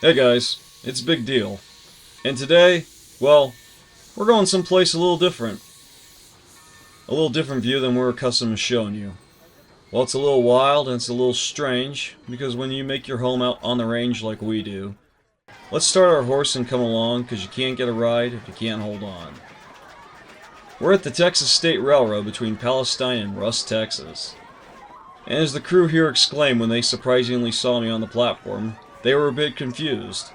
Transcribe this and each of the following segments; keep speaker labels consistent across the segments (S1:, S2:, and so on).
S1: Hey guys, it's Big Diehl, and today, well, we're going someplace a little different. A little different view than we're accustomed to showing you. Well, it's a little wild and it's a little strange, because when you make your home out on the range like we do, let's start our horse and come along, because you can't get a ride if you can't hold on. We're at the Texas State Railroad between Palestine and Rusk, Texas. And as the crew here exclaimed when they surprisingly saw me on the platform, they were a bit confused,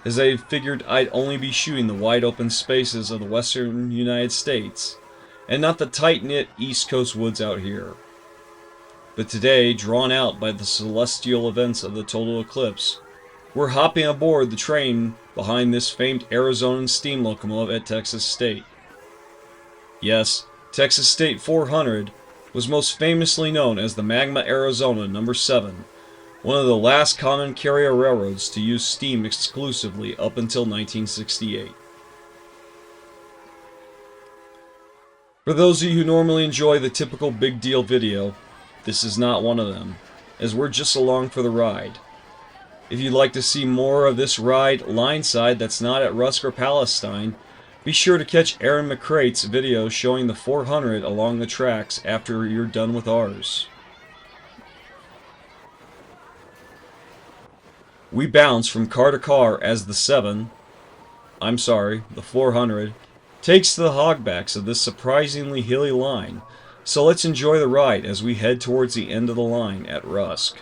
S1: as they figured I'd only be shooting the wide open spaces of the western United States, and not the tight-knit East Coast woods out here. But today, drawn out by the celestial events of the total eclipse, we're hopping aboard the train behind this famed Arizonan steam locomotive at Texas State. Yes, Texas State 400 was most famously known as the Magma Arizona No. 7, one of the last common carrier railroads to use steam exclusively up until 1968. For those of you who normally enjoy the typical Big Diehl video, this is not one of them, as we're just along for the ride. If you'd like to see more of this ride lineside that's not at Rusk or Palestine, be sure to catch Aaron McCrate's video showing the 400 along the tracks after you're done with ours. We bounce from car to car as the 400, takes to the hogbacks of this surprisingly hilly line, so let's enjoy the ride as we head towards the end of the line at Rusk.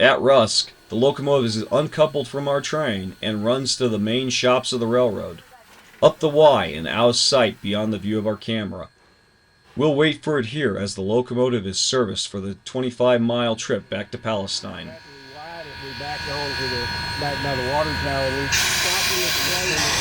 S1: At Rusk, the locomotive is uncoupled from our train and runs to the main shops of the railroad, up the Y and out of sight beyond the view of our camera. We'll wait for it here as the locomotive is serviced for the 25-mile trip back to Palestine.
S2: Back on to the back by the water tower. We stopped in the train and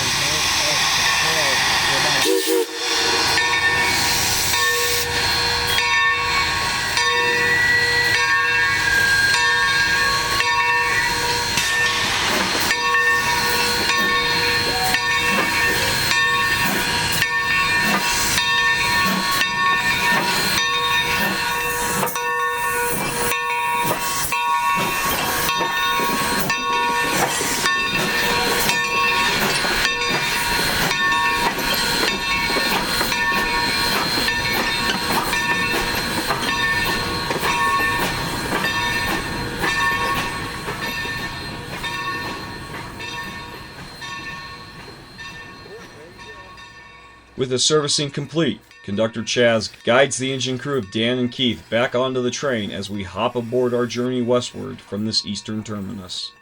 S1: With the servicing complete, Conductor Chaz guides the engine crew of Dan and Keith back onto the train as we hop aboard our journey westward from this eastern terminus.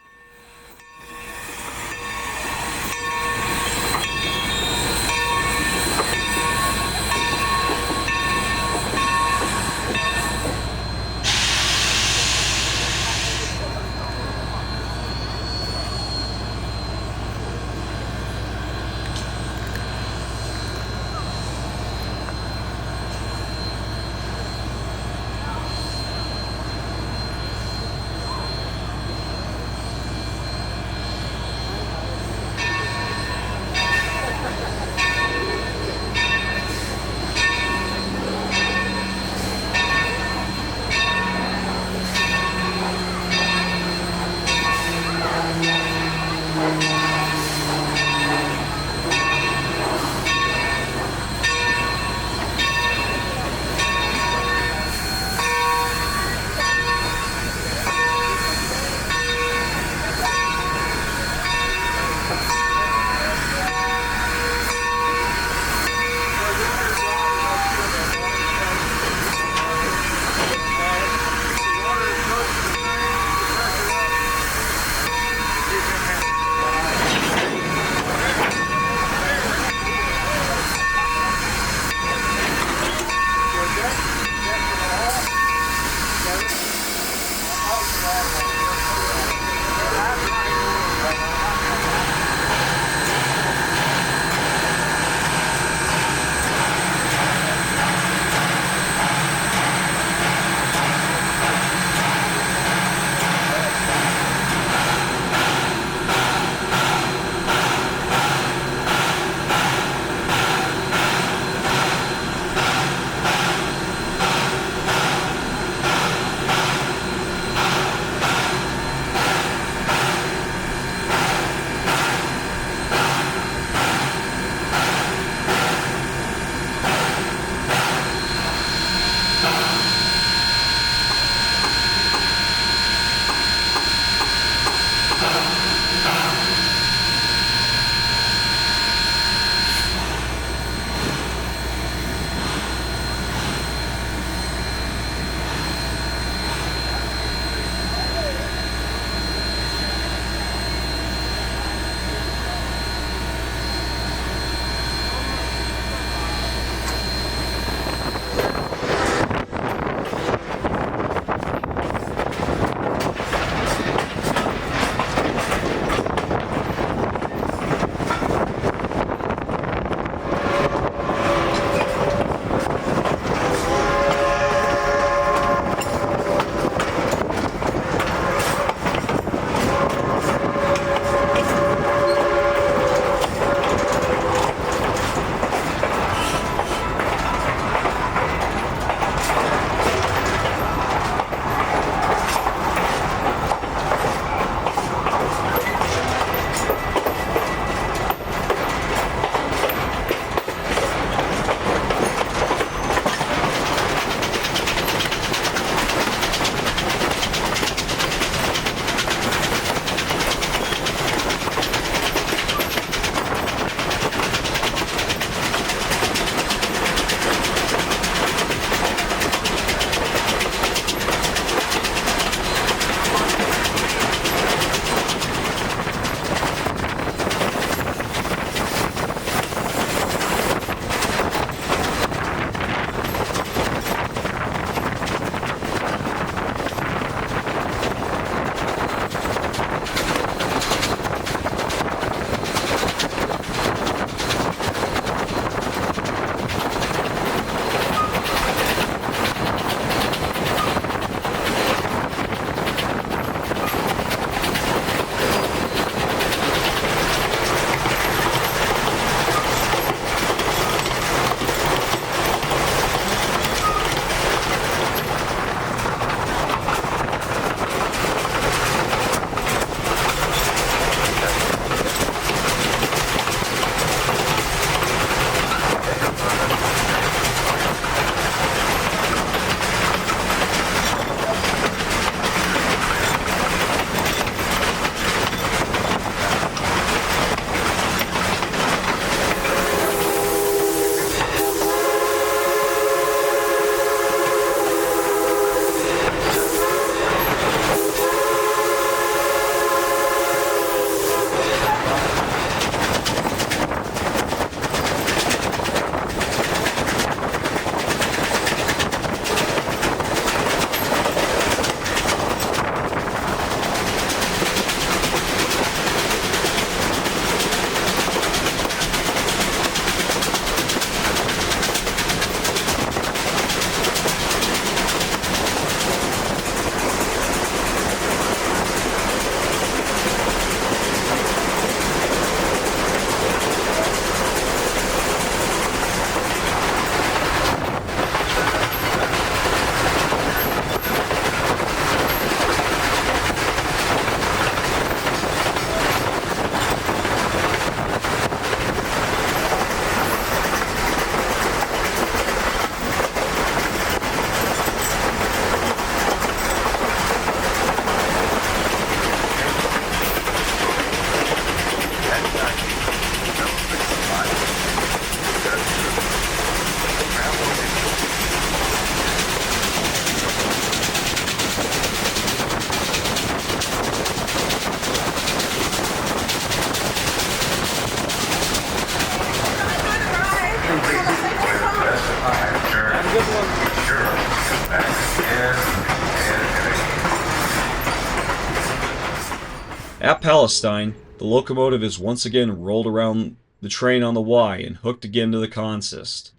S1: At Palestine, the locomotive is once again rolled around the train on the Y and hooked again to the consist.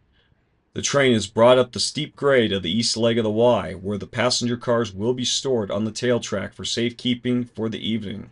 S1: The train is brought up the steep grade of the east leg of the Y, where the passenger cars will be stored on the tail track for safekeeping for the evening.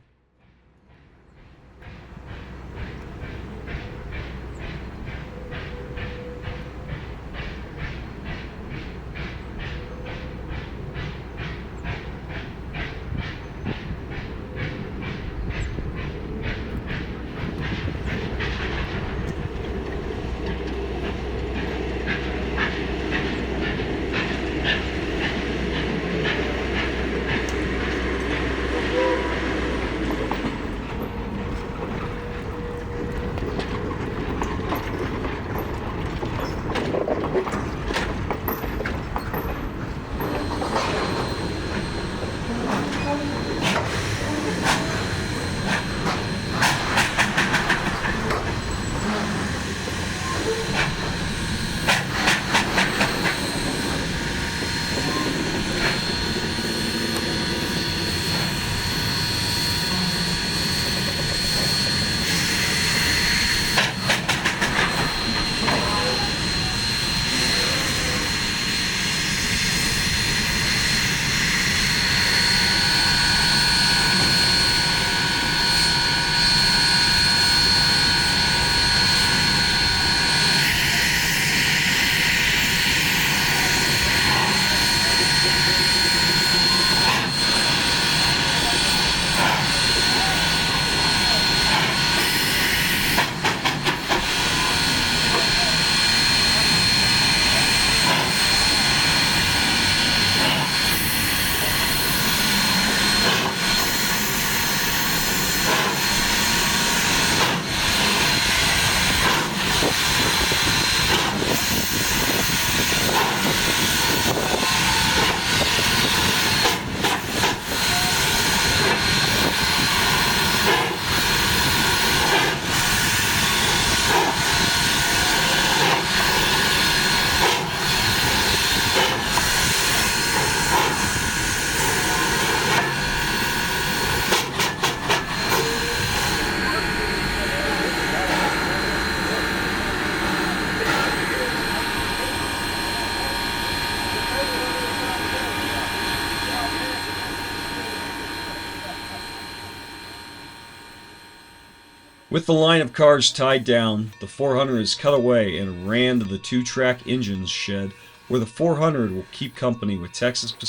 S1: With the line of cars tied down, the 400 is cut away and ran to the two-track engines shed, where the 400 will keep company with Texas and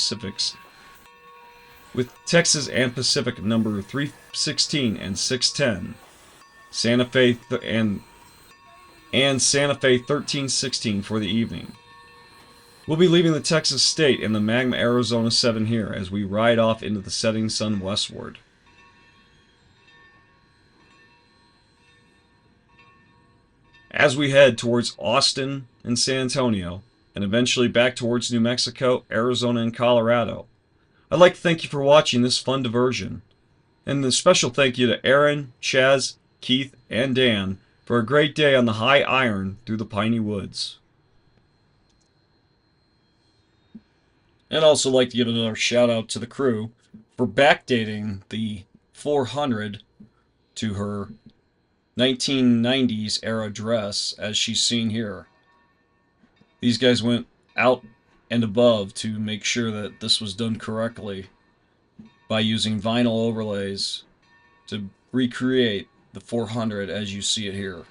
S1: Pacific number 316 and 610, Santa Fe and Santa Fe 1316 for the evening. We'll be leaving the Texas state in the Magma Arizona 7 here as we ride off into the setting sun westward. As we head towards Austin and San Antonio, and eventually back towards New Mexico, Arizona, and Colorado, I'd like to thank you for watching this fun diversion. And a special thank you to Aaron, Chaz, Keith, and Dan for a great day on the high iron through the piney woods. And I'd also like to give another shout out to the crew for backdating the 400 to her 1990s era dress as she's seen here. These guys went out and above to make sure that this was done correctly by using vinyl overlays to recreate the 400 as you see it here.